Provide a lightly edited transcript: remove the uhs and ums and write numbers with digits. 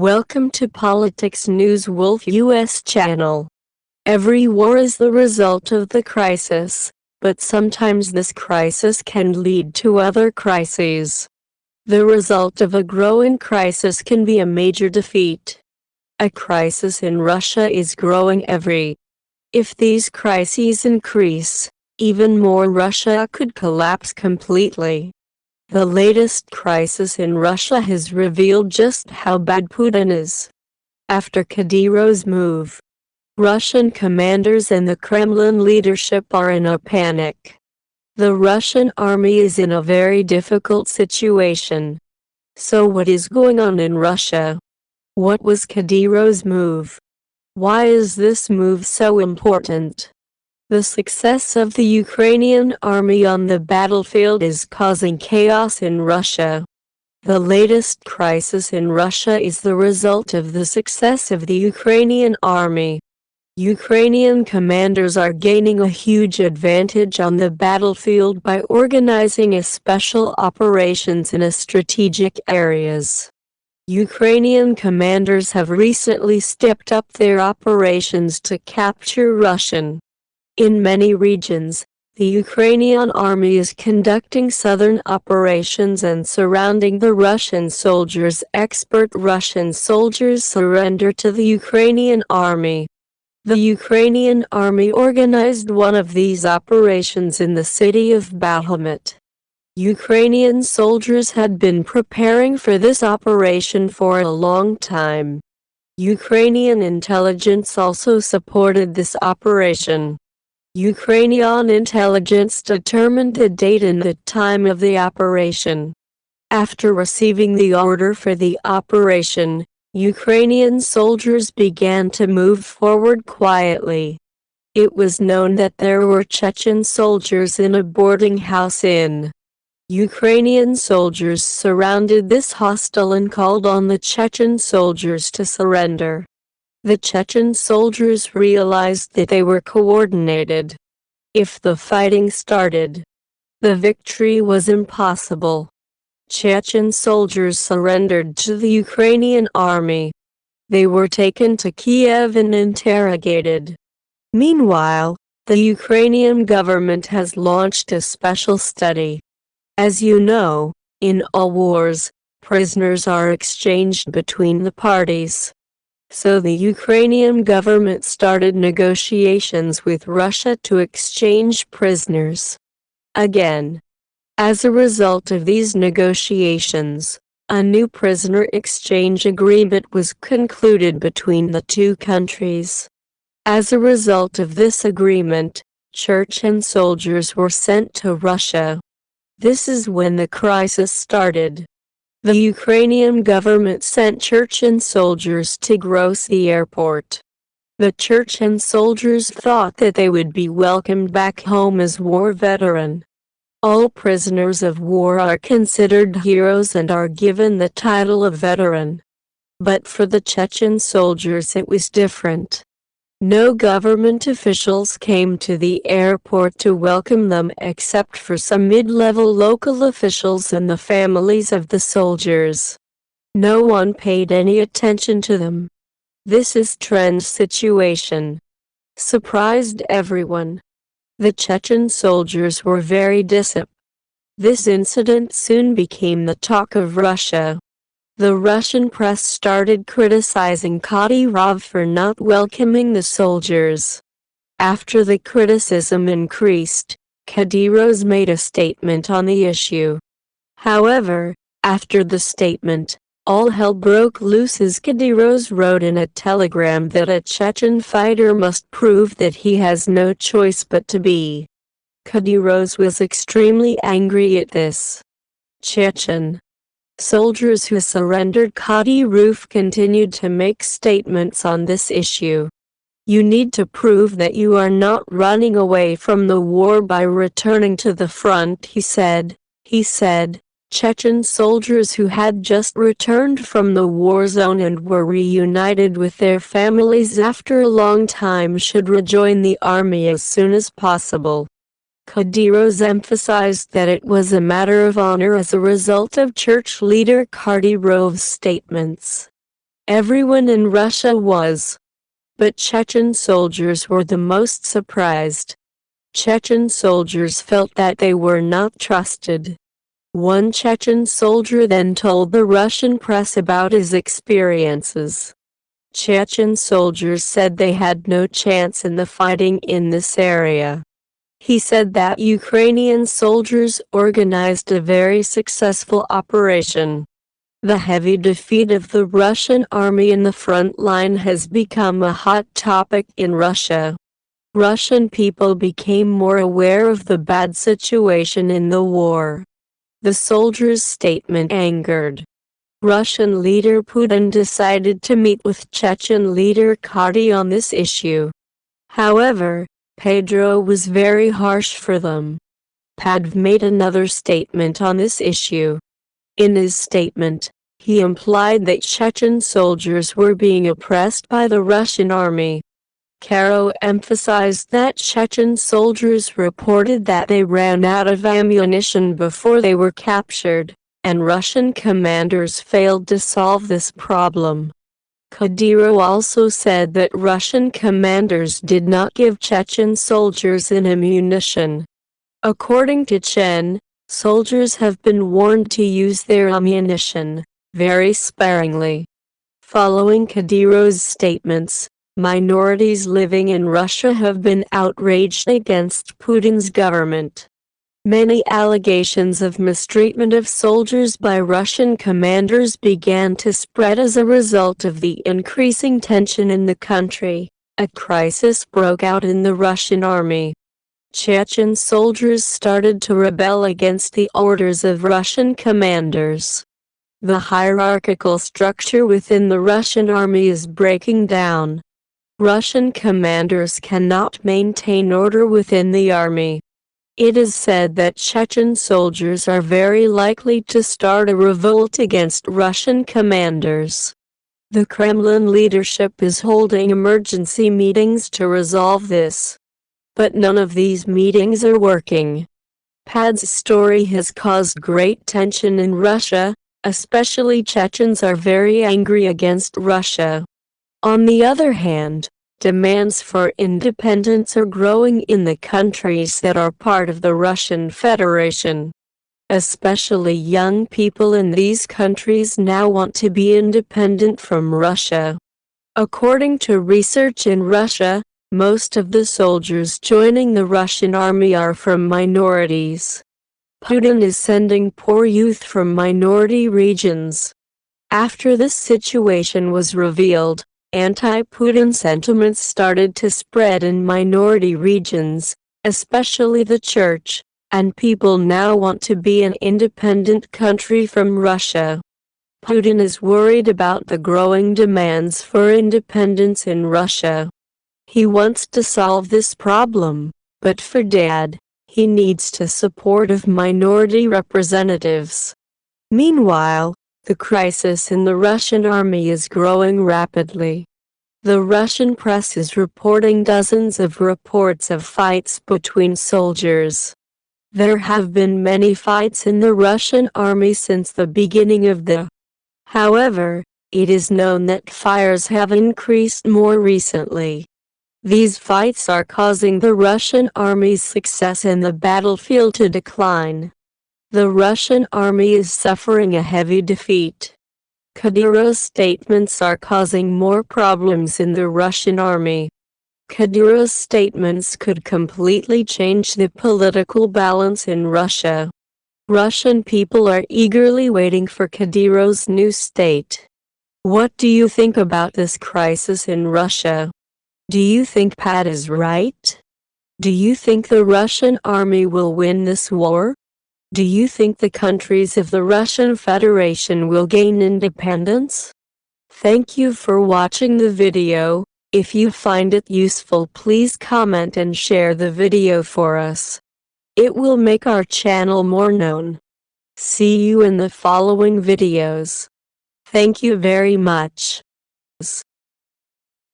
Welcome to Politics News Wolf US channel. Every war is the result of the crisis, but sometimes this crisis can lead to other crises. The result of a growing crisis can be a major defeat. A crisis in Russia is growing If these crises increase, even more Russia could collapse completely. The latest crisis in Russia has revealed just how bad Putin is. After Kadyrov's move, Russian commanders and the Kremlin leadership are in a panic. The Russian army is in a very difficult situation. So what is going on in Russia? What was Kadyrov's move? Why is this move so important? The success of the Ukrainian army on the battlefield is causing chaos in Russia. The latest crisis in Russia is the result of the success of the Ukrainian army. Ukrainian commanders are gaining a huge advantage on the battlefield by organizing a special operations in strategic areas. Ukrainian commanders have recently stepped up their operations to capture Russian. In many regions, the Ukrainian army is conducting southern operations and surrounding the Russian soldiers. Expert Russian soldiers surrender to the Ukrainian army. The Ukrainian army organized one of these operations in the city of Bakhmut. Ukrainian soldiers had been preparing for this operation for a long time. Ukrainian intelligence also supported this operation. Ukrainian intelligence determined the date and the time of the operation. After receiving the order for the operation, Ukrainian soldiers began to move forward quietly. It was known that there were Chechen soldiers in a boarding house in. Ukrainian soldiers surrounded this hostel and called on the Chechen soldiers to surrender. The Chechen soldiers realized that they were coordinated. If the fighting started, the victory was impossible. Chechen soldiers surrendered to the Ukrainian army. They were taken to Kiev and interrogated. Meanwhile, the Ukrainian government has launched a special study. As you know, in all wars, prisoners are exchanged between the parties. So the Ukrainian government started negotiations with Russia to exchange prisoners. Again. As a result of these negotiations, a new prisoner exchange agreement was concluded between the two countries. As a result of this agreement, Chechen soldiers were sent to Russia. This is when the crisis started. The Ukrainian government sent Chechen soldiers to Grozny airport. The Chechen soldiers thought that they would be welcomed back home as war veteran. All prisoners of war are considered heroes and are given the title of veteran. But for the Chechen soldiers it was different. No government officials came to the airport to welcome them except for some mid-level local officials and the families of the soldiers. No one paid any attention to them. This is trend situation. Surprised everyone. The Chechen soldiers were very disappointed. This incident soon became the talk of Russia. The Russian press started criticizing Kadyrov for not welcoming the soldiers. After the criticism increased, Kadyrov made a statement on the issue. However, after the statement, all hell broke loose as Kadyrov wrote in a telegram that a Chechen fighter must prove that he has no choice but to be. Kadyrov was extremely angry at this. Chechen soldiers who surrendered. Kadyrov continued to make statements on this issue. You need to prove that you are not running away from the war by returning to the front, he said. Chechen soldiers who had just returned from the war zone and were reunited with their families after a long time should rejoin the army as soon as possible. Kadyrov emphasized that it was a matter of honor as a result of church leader Kadyrov's statements. Everyone in Russia was. But Chechen soldiers were the most surprised. Chechen soldiers felt that they were not trusted. One Chechen soldier then told the Russian press about his experiences. Chechen soldiers said they had no chance in the fighting in this area. He said that Ukrainian soldiers organized a very successful operation. The heavy defeat of the Russian army in the front line has become a hot topic in Russia. Russian people became more aware of the bad situation in the war. The soldiers' statement angered Russian leader Putin decided to meet with Chechen leader Kadyrov on this issue. However, Pedro was very harsh for them. Padv made another statement on this issue. In his statement, he implied that Chechen soldiers were being oppressed by the Russian army. Caro emphasized that Chechen soldiers reported that they ran out of ammunition before they were captured, and Russian commanders failed to solve this problem. Kadyrov also said that Russian commanders did not give Chechen soldiers any ammunition. According to Chen, soldiers have been warned to use their ammunition very sparingly. Following Kadyrov's statements, minorities living in Russia have been outraged against Putin's government. Many allegations of mistreatment of soldiers by Russian commanders began to spread as a result of the increasing tension in the country. A crisis broke out in the Russian army. Chechen soldiers started to rebel against the orders of Russian commanders. The hierarchical structure within the Russian army is breaking down. Russian commanders cannot maintain order within the army. It is said that Chechen soldiers are very likely to start a revolt against Russian commanders. The Kremlin leadership is holding emergency meetings to resolve this. But none of these meetings are working. Pad's story has caused great tension in Russia, especially Chechens are very angry against Russia. On the other hand, demands for independence are growing in the countries that are part of the Russian Federation. Especially young people in these countries now want to be independent from Russia. According to research in Russia, most of the soldiers joining the Russian army are from minorities. Putin is sending poor youth from minority regions. After this situation was revealed, anti-Putin sentiments started to spread in minority regions, especially the church, and people now want to be an independent country from Russia. Putin is worried about the growing demands for independence in Russia. He wants to solve this problem, but for that, he needs the support of minority representatives. Meanwhile, the crisis in the Russian army is growing rapidly. The Russian press is reporting dozens of reports of fights between soldiers. There have been many fights in the Russian army since the beginning of the. However, it is known that fires have increased more recently. These fights are causing the Russian army's success in the battlefield to decline. The Russian army is suffering a heavy defeat. Kadyrov's statements are causing more problems in the Russian army. Kadyrov's statements could completely change the political balance in Russia. Russian people are eagerly waiting for Kadyrov's new state. What do you think about this crisis in Russia? Do you think Pat is right? Do you think the Russian army will win this war? Do you think the countries of the Russian Federation will gain independence? Thank you for watching the video. If you find it useful, please comment and share the video for us. It will make our channel more known. See you in the following videos. Thank you very much.